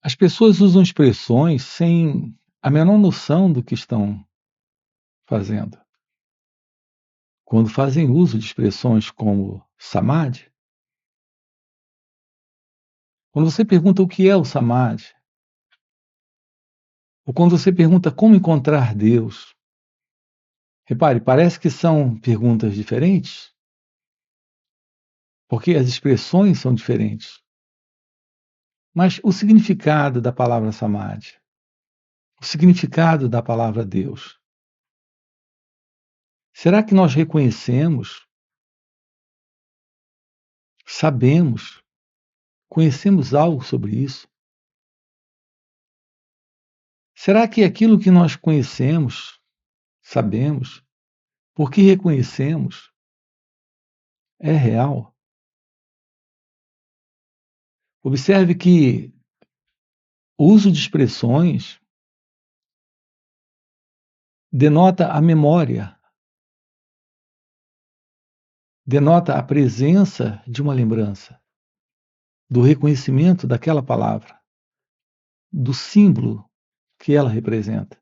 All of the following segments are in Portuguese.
As pessoas usam expressões sem a menor noção do que estão fazendo. Quando fazem uso de expressões como samadhi, quando você pergunta o que é o samadhi, ou quando você pergunta como encontrar Deus, repare, parece que são perguntas diferentes, porque as expressões são diferentes. Mas o significado da palavra samadhi, o significado da palavra Deus, será que nós reconhecemos, sabemos, conhecemos algo sobre isso? Será que aquilo que nós conhecemos, sabemos, porque reconhecemos, é real? Observe que o uso de expressões denota a memória, denota a presença de uma lembrança, do reconhecimento daquela palavra, do símbolo que ela representa.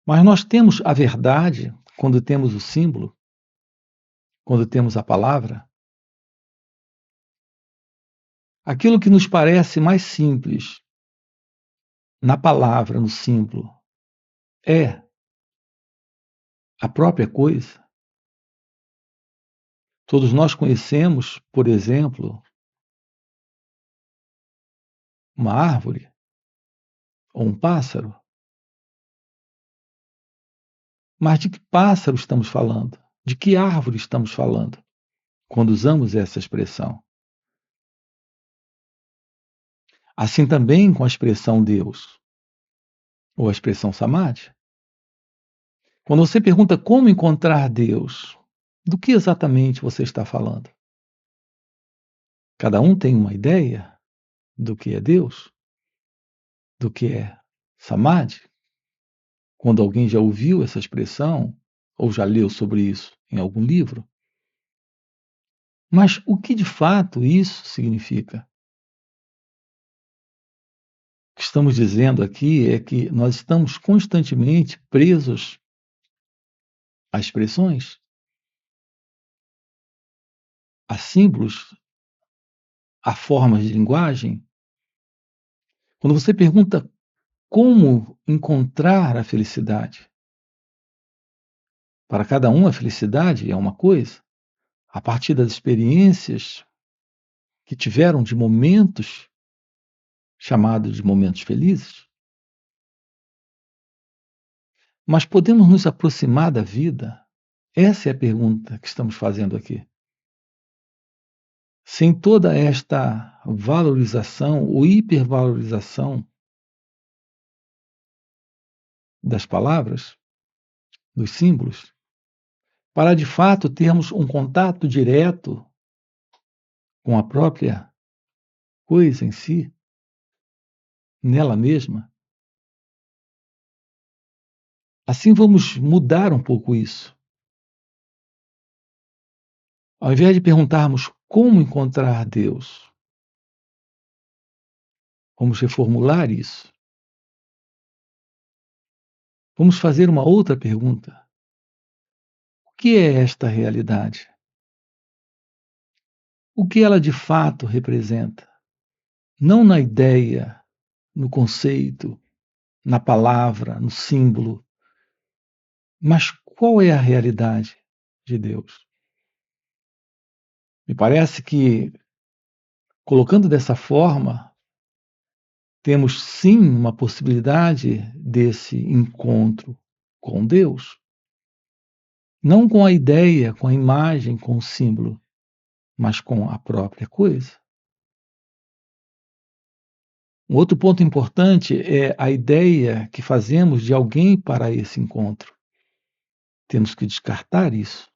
Mas nós temos a verdade quando temos o símbolo, quando temos a palavra. Aquilo que nos parece mais simples na palavra, no símbolo, é a própria coisa. Todos nós conhecemos, por exemplo, uma árvore ou um pássaro. Mas de que pássaro estamos falando? De que árvore estamos falando quando usamos essa expressão? Assim também com a expressão Deus ou a expressão Samadhi. Quando você pergunta como encontrar Deus, do que exatamente você está falando? Cada um tem uma ideia do que é Deus, do que é Samadhi. Quando alguém já ouviu essa expressão ou já leu sobre isso em algum livro. Mas o que de fato isso significa? O que estamos dizendo aqui é que nós estamos constantemente presos a expressões, a símbolos, a formas de linguagem. Quando você pergunta como encontrar a felicidade, para cada um a felicidade é uma coisa, a partir das experiências que tiveram de momentos chamados de momentos felizes. Mas podemos nos aproximar da vida? Essa é a pergunta que estamos fazendo aqui. Sem toda esta valorização ou hipervalorização das palavras, dos símbolos, para de fato termos um contato direto com a própria coisa em si, nela mesma, assim vamos mudar um pouco isso. Ao invés de perguntarmos como encontrar Deus, vamos reformular isso. Vamos fazer uma outra pergunta. O que é esta realidade? O que ela de fato representa? Não na ideia, no conceito, na palavra, no símbolo, mas qual é a realidade de Deus? Me parece que, colocando dessa forma, temos sim uma possibilidade desse encontro com Deus. Não com a ideia, com a imagem, com o símbolo, mas com a própria coisa. Um outro ponto importante é a ideia que fazemos de alguém para esse encontro. Temos que descartar isso,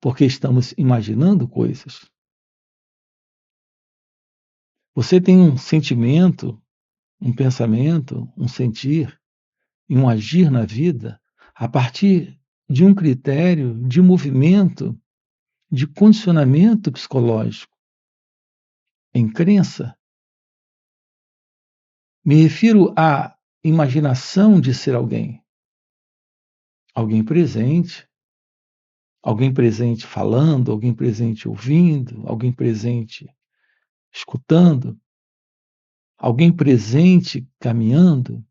porque estamos imaginando coisas. Você tem um sentimento, um pensamento, um sentir e um agir na vida a partir de um critério de movimento, de condicionamento psicológico, em crença. Me refiro à imaginação de ser alguém. Alguém presente falando, alguém presente ouvindo, alguém presente escutando, alguém presente caminhando,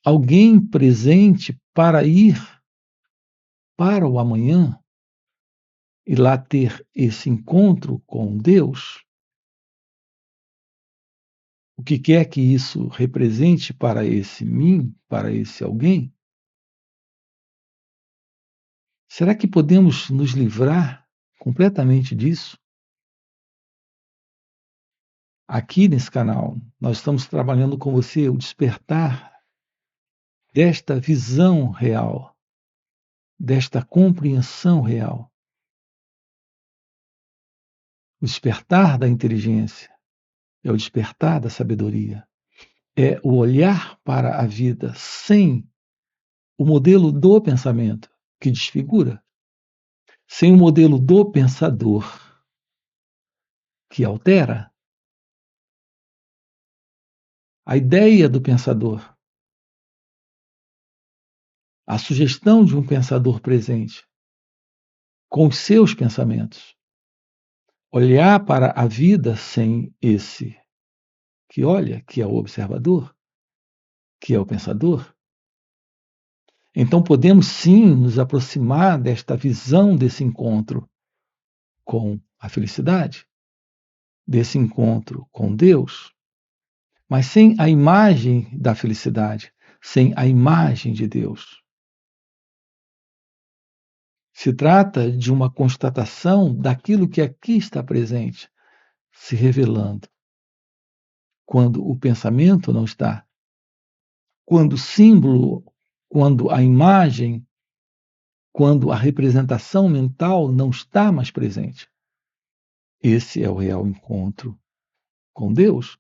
alguém presente para ir para o amanhã e lá ter esse encontro com Deus. O que quer que isso represente para esse mim, para esse alguém? Será que podemos nos livrar completamente disso? Aqui nesse canal, nós estamos trabalhando com você o despertar desta visão real, desta compreensão real, o despertar da inteligência, é o despertar da sabedoria, é o olhar para a vida sem o modelo do pensamento, que desfigura, sem o modelo do pensador, que altera, a ideia do pensador, a sugestão de um pensador presente, com os seus pensamentos. Olhar para a vida sem esse que olha, que é o observador, que é o pensador. Então podemos sim nos aproximar desta visão desse encontro com a felicidade, desse encontro com Deus, mas sem a imagem da felicidade, sem a imagem de Deus. Se trata de uma constatação daquilo que aqui está presente, se revelando. Quando o pensamento não está, quando o símbolo, quando a imagem, quando a representação mental não está mais presente. Esse é o real encontro com Deus.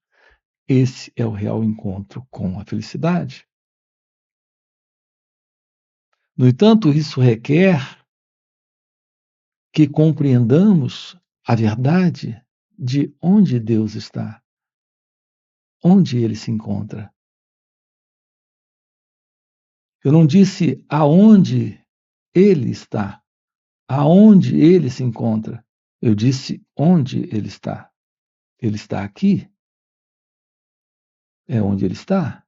Esse é o real encontro com a felicidade. No entanto, isso requer que compreendamos a verdade de onde Deus está, onde ele se encontra. Eu não disse aonde ele está, aonde ele se encontra. Eu disse onde ele está. Ele está aqui. É onde ele está.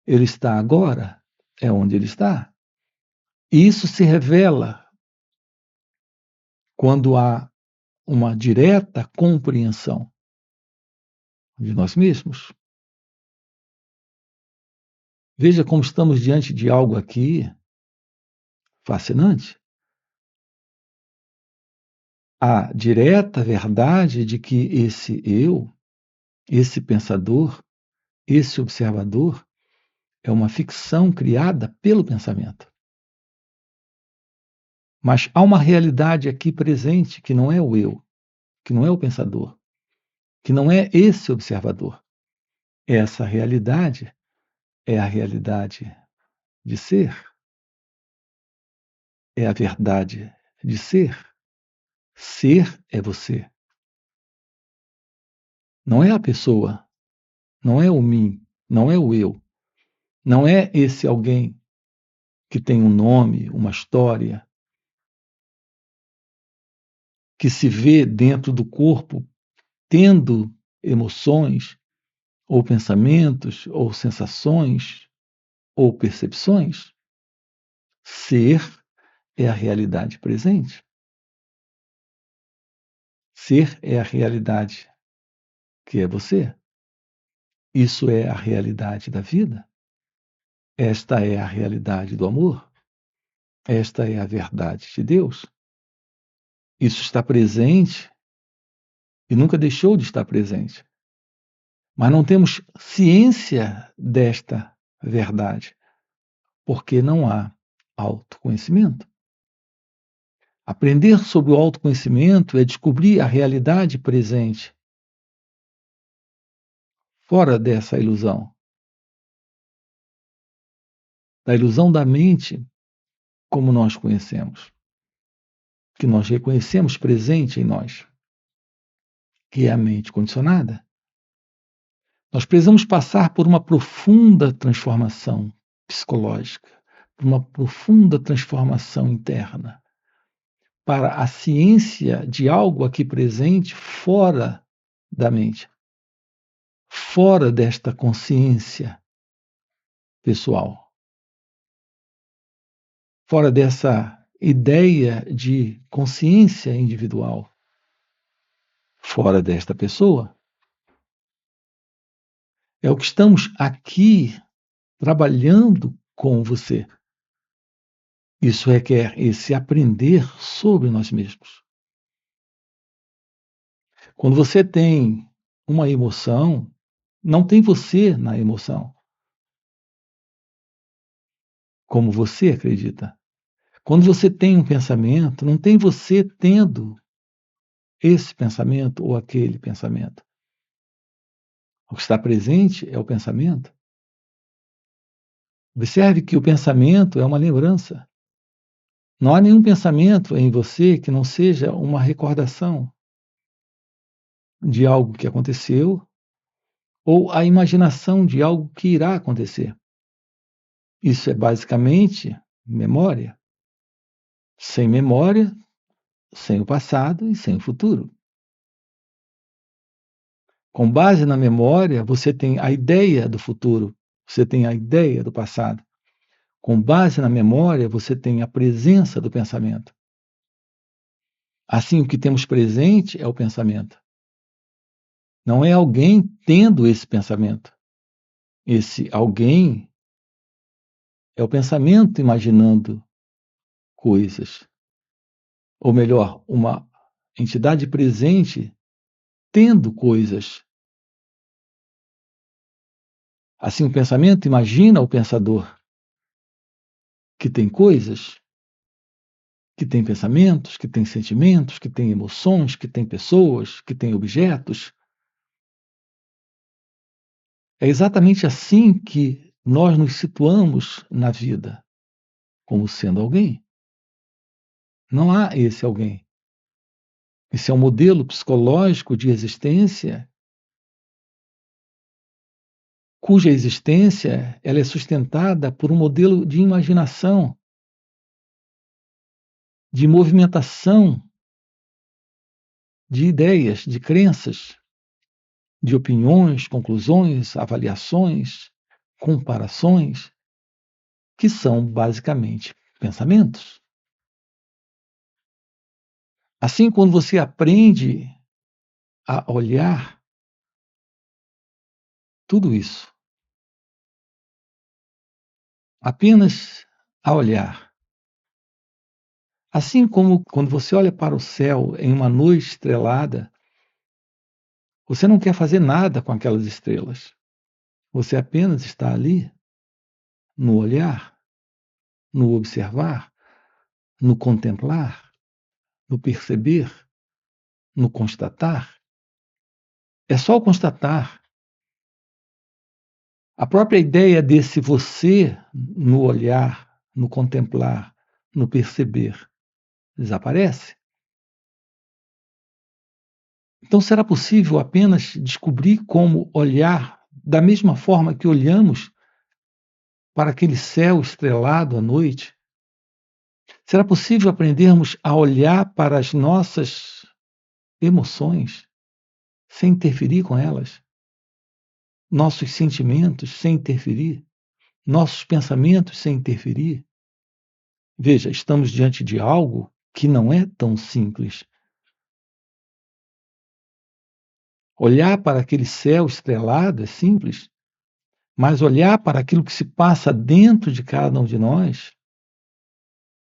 Ele está agora. É onde ele está. E isso se revela quando há uma direta compreensão de nós mesmos. Veja como estamos diante de algo aqui fascinante. A direta verdade de que esse eu, esse pensador, esse observador, é uma ficção criada pelo pensamento. Mas há uma realidade aqui presente que não é o eu, que não é o pensador, que não é esse observador. Essa realidade é a realidade de ser, é a verdade de ser. Ser é você. Não é a pessoa, não é o mim, não é o eu, não é esse alguém que tem um nome, uma história, que se vê dentro do corpo tendo emoções, ou pensamentos, ou sensações, ou percepções. Ser é a realidade presente. Ser é a realidade que é você. Isso é a realidade da vida. Esta é a realidade do amor. Esta é a verdade de Deus. Isso está presente e nunca deixou de estar presente. Mas não temos ciência desta verdade, porque não há autoconhecimento. Aprender sobre o autoconhecimento é descobrir a realidade presente, fora dessa ilusão. Da ilusão da mente, como nós conhecemos, que nós reconhecemos presente em nós, que é a mente condicionada. Nós precisamos passar por uma profunda transformação psicológica, por uma profunda transformação interna, para a ciência de algo aqui presente fora da mente, fora desta consciência pessoal, fora dessa ideia de consciência individual, fora desta pessoa. É o que estamos aqui trabalhando com você. Isso requer esse aprender sobre nós mesmos. Quando você tem uma emoção, não tem você na emoção, como você acredita. Quando você tem um pensamento, não tem você tendo esse pensamento ou aquele pensamento. O que está presente é o pensamento. Observe que o pensamento é uma lembrança. Não há nenhum pensamento em você que não seja uma recordação de algo que aconteceu ou a imaginação de algo que irá acontecer. Isso é basicamente memória. Sem memória, sem o passado e sem o futuro. Com base na memória, você tem a ideia do futuro, você tem a ideia do passado. Com base na memória, você tem a presença do pensamento. Assim, o que temos presente é o pensamento. Não é alguém tendo esse pensamento. Esse alguém é o pensamento imaginando coisas. Ou melhor, uma entidade presente tendo coisas. Assim, o pensamento imagina o pensador, que tem coisas, que tem pensamentos, que tem sentimentos, que tem emoções, que tem pessoas, que tem objetos. É exatamente assim que nós nos situamos na vida, como sendo alguém. Não há esse alguém. Esse é um modelo psicológico de existência cuja existência ela é sustentada por um modelo de imaginação, de movimentação de ideias, de crenças, de opiniões, conclusões, avaliações, comparações, que são basicamente pensamentos. Assim, quando você aprende a olhar tudo isso, apenas a olhar, assim como quando você olha para o céu em uma noite estrelada, você não quer fazer nada com aquelas estrelas. Você apenas está ali, no olhar, no observar, no contemplar, no perceber, no constatar. É só o constatar. A própria ideia desse você no olhar, no contemplar, no perceber, desaparece. Então, será possível apenas descobrir como olhar da mesma forma que olhamos para aquele céu estrelado à noite? Será possível aprendermos a olhar para as nossas emoções sem interferir com elas? Nossos sentimentos sem interferir? Nossos pensamentos sem interferir? Veja, estamos diante de algo que não é tão simples. Olhar para aquele céu estrelado é simples, mas olhar para aquilo que se passa dentro de cada um de nós,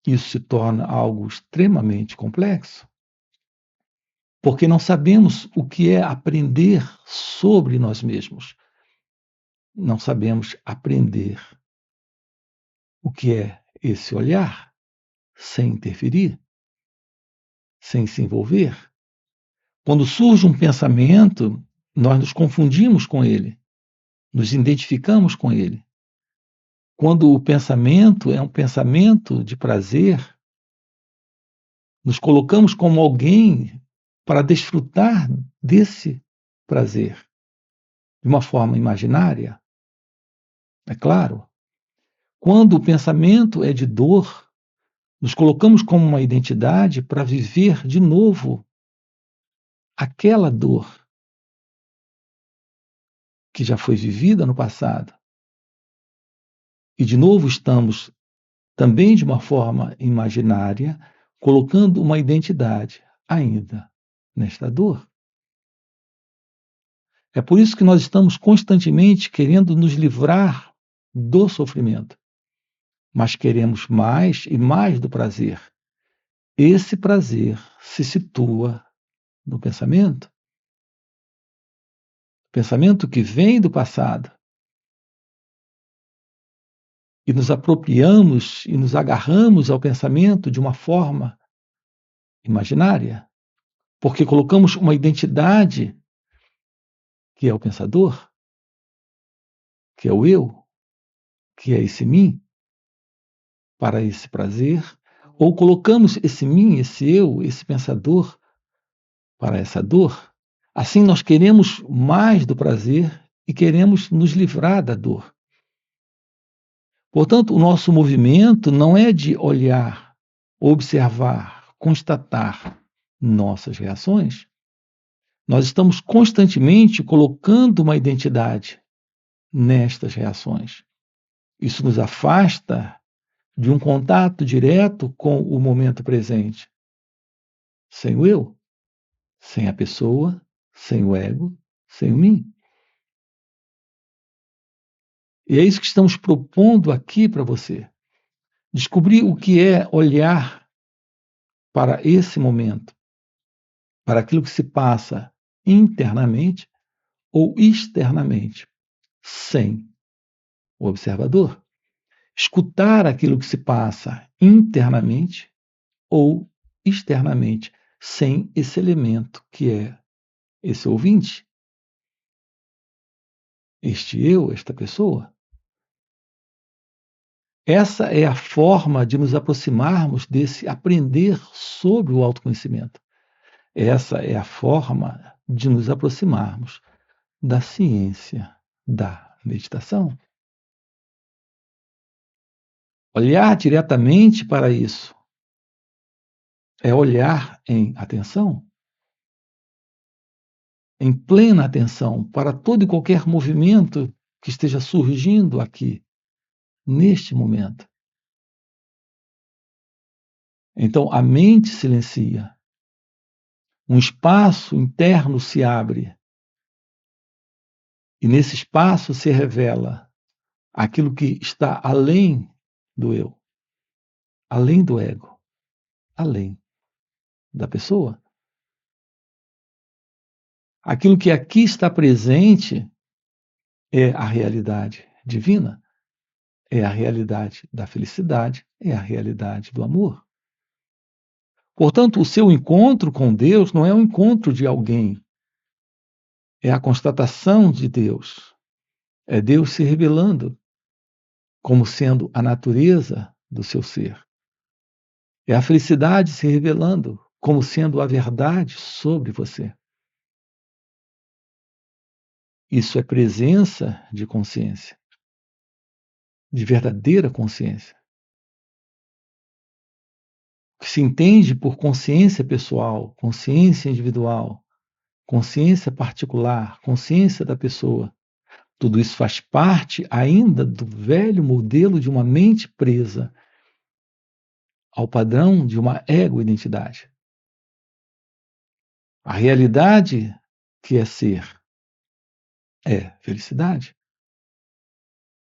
isso se torna algo extremamente complexo. Porque não sabemos o que é aprender sobre nós mesmos. Não sabemos aprender o que é esse olhar sem interferir, sem se envolver. Quando surge um pensamento, nós nos confundimos com ele, nos identificamos com ele. Quando o pensamento é um pensamento de prazer, nos colocamos como alguém para desfrutar desse prazer. de uma forma imaginária, é claro. Quando o pensamento é de dor, nos colocamos como uma identidade para viver de novo aquela dor que já foi vivida no passado. E de novo estamos, também de uma forma imaginária, colocando uma identidade ainda nesta dor. É por isso que nós estamos constantemente querendo nos livrar do sofrimento, mas queremos mais e mais do prazer. Esse prazer se situa no pensamento. Pensamento que vem do passado. E nos apropriamos e nos agarramos ao pensamento de uma forma imaginária, porque colocamos uma identidade que é o pensador, que é o eu, que é esse mim, para esse prazer, ou colocamos esse mim, esse eu, esse pensador para essa dor. Assim nós queremos mais do prazer e queremos nos livrar da dor. Portanto, o nosso movimento não é de olhar, observar, constatar nossas reações. Nós estamos constantemente colocando uma identidade nestas reações. Isso nos afasta de um contato direto com o momento presente. Sem o eu, sem a pessoa, sem o ego, sem o mim. E é isso que estamos propondo aqui para você. Descobrir o que é olhar para esse momento, para aquilo que se passa internamente ou externamente, sem o observador. Escutar aquilo que se passa internamente ou externamente, sem esse elemento que é esse ouvinte, este eu, esta pessoa. Essa é a forma de nos aproximarmos desse aprender sobre o autoconhecimento. Essa é a forma de nos aproximarmos da ciência da meditação. Olhar diretamente para isso é olhar em atenção, em plena atenção, para todo e qualquer movimento que esteja surgindo aqui, neste momento. Então, a mente silencia, um espaço interno se abre, e nesse espaço se revela aquilo que está além do eu, além do ego, além da pessoa. Aquilo que aqui está presente é a realidade divina, é a realidade da felicidade, é a realidade do amor. Portanto, o seu encontro com Deus não é um encontro de alguém, é a constatação de Deus, é Deus se revelando como sendo a natureza do seu ser. É a felicidade se revelando como sendo a verdade sobre você. Isso é presença de consciência, de verdadeira consciência. O que se entende por consciência pessoal, consciência individual, consciência particular, consciência da pessoa, tudo isso faz parte ainda do velho modelo de uma mente presa ao padrão de uma ego-identidade. A realidade que é ser é felicidade.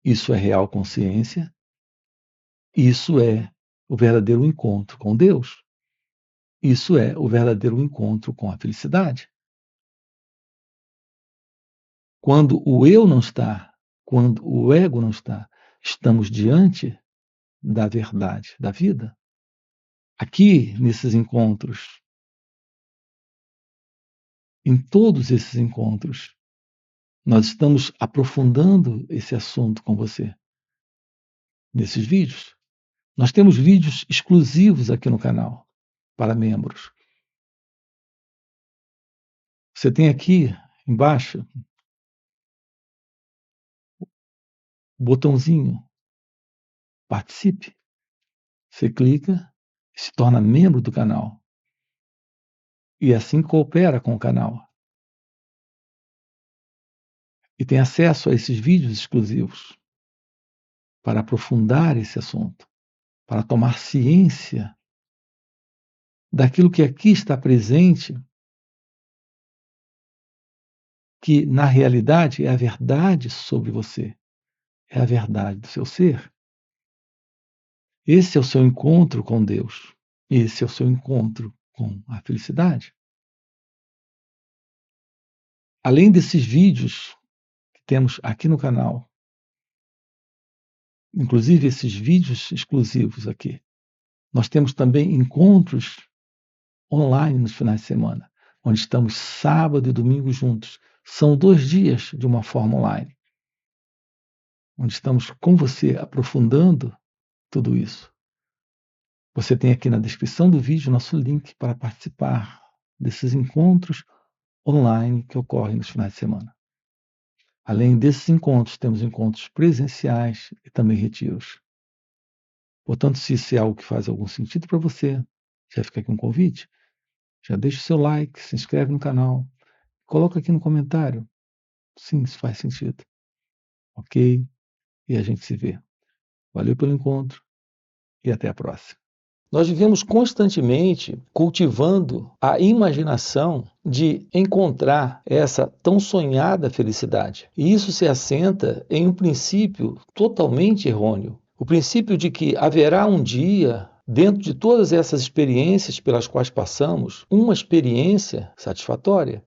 Isso é real consciência. Isso é o verdadeiro encontro com Deus. Isso é o verdadeiro encontro com a felicidade. Quando o eu não está, quando o ego não está, estamos diante da verdade da vida. Aqui, nesses encontros, em todos esses encontros, nós estamos aprofundando esse assunto com você. Nesses vídeos. Nós temos vídeos exclusivos aqui no canal para membros. Você tem aqui embaixo botãozinho participe. Você clica e se torna membro do canal. E assim coopera com o canal. E tem acesso a esses vídeos exclusivos para aprofundar esse assunto, para tomar ciência daquilo que aqui está presente, que na realidade é a verdade sobre você, é a verdade do seu ser. Esse é o seu encontro com Deus, esse é o seu encontro com a felicidade. Além desses vídeos que temos aqui no canal, inclusive esses vídeos exclusivos aqui, nós temos também encontros online nos finais de semana, onde estamos sábado e domingo juntos. São 2 dias de uma forma online, onde estamos com você aprofundando tudo isso. Você tem aqui na descrição do vídeo nosso link para participar desses encontros online que ocorrem nos finais de semana. Além desses encontros, temos encontros presenciais e também retiros. Portanto, se isso é algo que faz algum sentido para você, já fica aqui um convite. Já deixa o seu like, se inscreve no canal, coloca aqui no comentário. Sim, isso faz sentido. Ok? E a gente se vê. Valeu pelo encontro e até a próxima. Nós vivemos constantemente cultivando a imaginação de encontrar essa tão sonhada felicidade. E isso se assenta em um princípio totalmente errôneo. O princípio de que haverá um dia, dentro de todas essas experiências pelas quais passamos, uma experiência satisfatória.